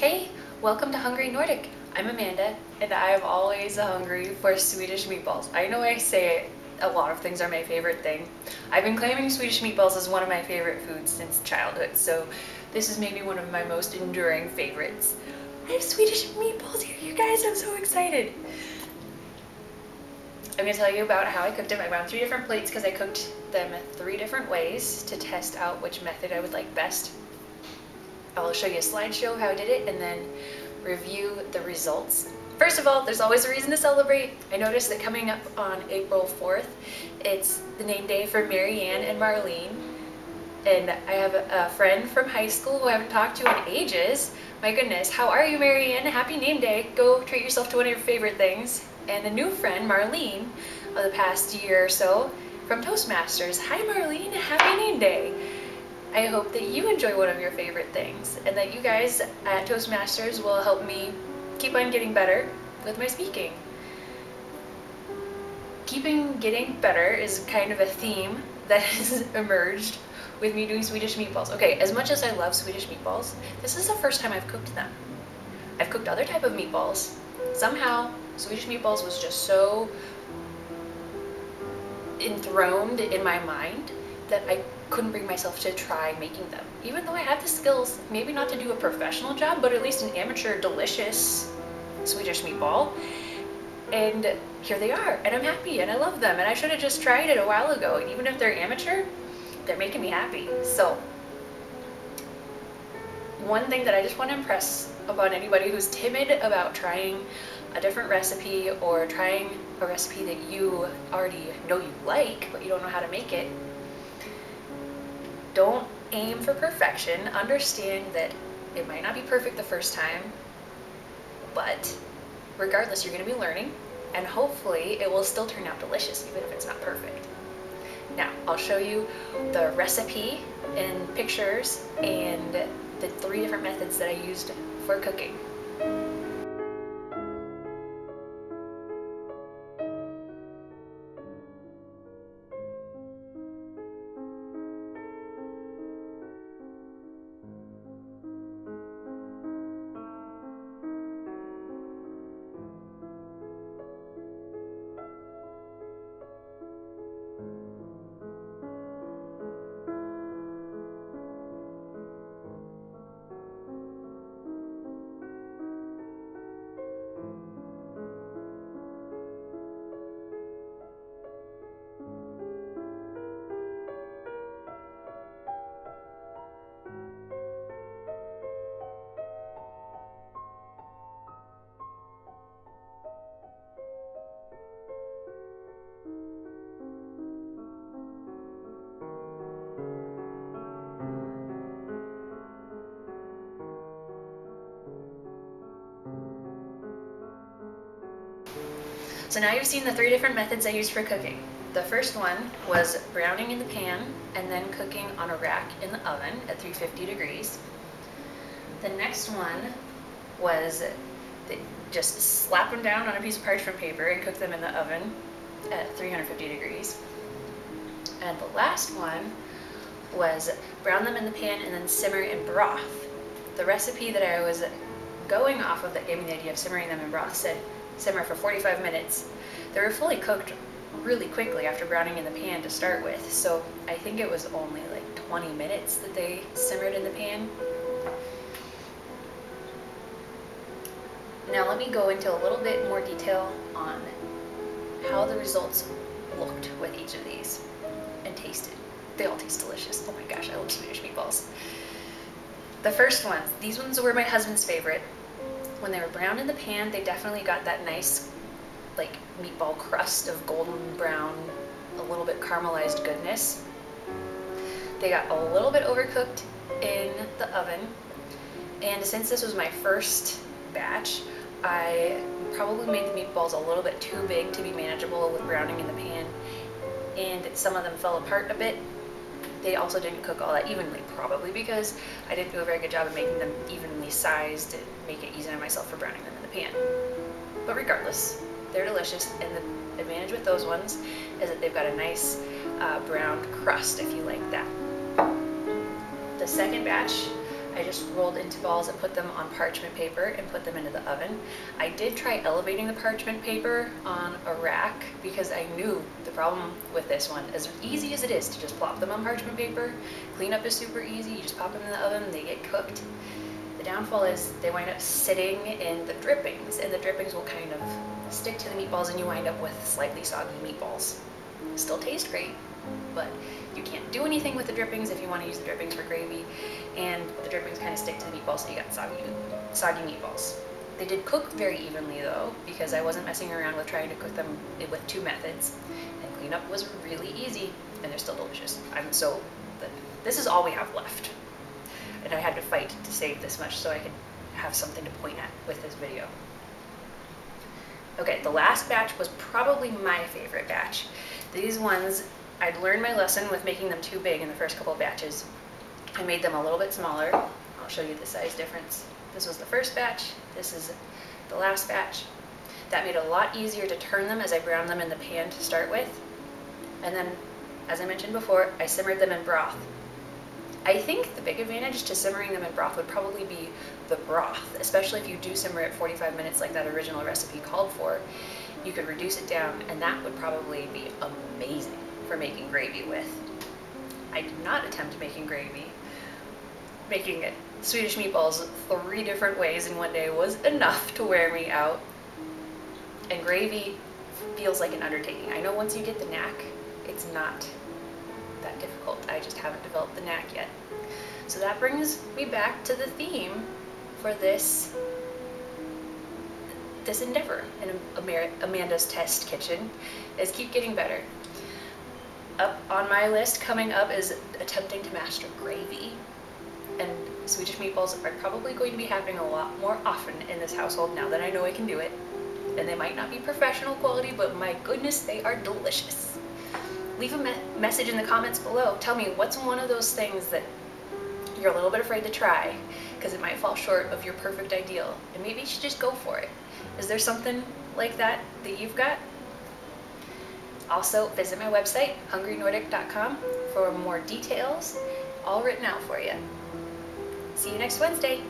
Hey, welcome to Hungry Nordic. I'm Amanda, and I am always hungry for Swedish meatballs. I know I say a lot of things are my favorite thing. I've been claiming Swedish meatballs as one of my favorite foods since childhood, so this is maybe one of my most enduring favorites. I have Swedish meatballs here, you guys, I'm so excited. I'm going to tell you about how I cooked them. I found 3 different plates because I cooked them 3 different ways to test out which method I would like best. I'll show you a slideshow of how I did it and then review the results. First of all, there's always a reason to celebrate. I noticed that coming up on April 4th, it's the name day for Marianne and Marlene. And I have a friend from high school who I haven't talked to in ages. My goodness, how are you, Marianne? Happy name day. Go treat yourself to one of your favorite things. And a new friend, Marlene, of the past year or so, from Toastmasters. Hi, Marlene. Happy name day. I hope that you enjoy one of your favorite things and that you guys at Toastmasters will help me keep on getting better with my speaking. Getting better is kind of a theme that has emerged with me doing Swedish meatballs. Okay, as much as I love Swedish meatballs, this is the first time I've cooked them. I've cooked other type of meatballs. Somehow, Swedish meatballs was just so enthroned in my mind that I couldn't bring myself to try making them. Even though I have the skills, maybe not to do a professional job, but at least an amateur, delicious Swedish meatball. And here they are, and I'm happy, and I love them, and I should have just tried it a while ago. And even if they're amateur, they're making me happy. So, one thing that I just want to impress upon anybody who's timid about trying a different recipe or trying a recipe that you already know you like, but you don't know how to make it, don't aim for perfection. Understand that it might not be perfect the first time, but regardless, you're going to be learning, and hopefully it will still turn out delicious even if it's not perfect. Now, I'll show you the recipe and pictures and the 3 different methods that I used for cooking. So now you've seen the 3 different methods I used for cooking. The first one was browning in the pan and then cooking on a rack in the oven at 350 degrees. The next one was just slap them down on a piece of parchment paper and cook them in the oven at 350 degrees. And the last one was brown them in the pan and then simmer in broth. The recipe that I was going off of that gave me the idea of simmering them in broth said simmer for 45 minutes. They were fully cooked really quickly after browning in the pan to start with, so I think it was only like 20 minutes that they simmered in the pan. Now let me go into a little bit more detail on how the results looked with each of these and tasted. They all taste delicious. Oh my gosh, I love Swedish meatballs. The first ones, these ones were my husband's favorite. When they were browned in the pan, they definitely got that nice like meatball crust of golden brown, a little bit caramelized goodness. They got a little bit overcooked in the oven, and since this was my first batch, I probably made the meatballs a little bit too big to be manageable with browning in the pan, and some of them fell apart a bit. They also didn't cook all that evenly, probably because I didn't do a very good job of making them evenly sized and make it easy on myself for browning them in the pan. But regardless, they're delicious, and the advantage with those ones is that they've got a nice brown crust if you like that. The second batch I just rolled into balls and put them on parchment paper and put them into the oven. I did try elevating the parchment paper on a rack because I knew the problem with this one, as easy as it is to just plop them on parchment paper, cleanup is super easy, you just pop them in the oven and they get cooked. The downfall is they wind up sitting in the drippings, and the drippings will kind of stick to the meatballs and you wind up with slightly soggy meatballs. Still taste great, but you can't do anything with the drippings if you want to use the drippings for gravy, and the drippings kind of stick to the meatballs, so you got soggy meatballs. They did cook very evenly though, because I wasn't messing around with trying to cook them with two methods, and cleanup was really easy, and they're still delicious. This is all we have left, and I had to fight to save this much so I could have something to point at with this video. Okay, the last batch was probably my favorite batch. These ones, I'd learned my lesson with making them too big in the first couple of batches. I made them a little bit smaller. I'll show you the size difference. This was the first batch. This is the last batch. That made it a lot easier to turn them as I browned them in the pan to start with. And then, as I mentioned before, I simmered them in broth. I think the big advantage to simmering them in broth would probably be the broth, especially if you do simmer it 45 minutes like that original recipe called for. You could reduce it down, and that would probably be amazing for making gravy with. I did not attempt making gravy. Making Swedish meatballs 3 different ways in one day was enough to wear me out. And gravy feels like an undertaking. I know once you get the knack, it's not that difficult. I just haven't developed the knack yet. So that brings me back to the theme for this endeavor in Amanda's Test Kitchen, is keep getting better. Up on my list coming up is attempting to master gravy, and Swedish meatballs are probably going to be happening a lot more often in this household now that I know I can do it. And they might not be professional quality, but my goodness, they are delicious. Leave a message in the comments below. Tell me what's one of those things that you're a little bit afraid to try because it might fall short of your perfect ideal, and maybe you should just go for it. Is there something like that you've got? Also, visit my website, hungrynordic.com, for more details, all written out for you. See you next Wednesday.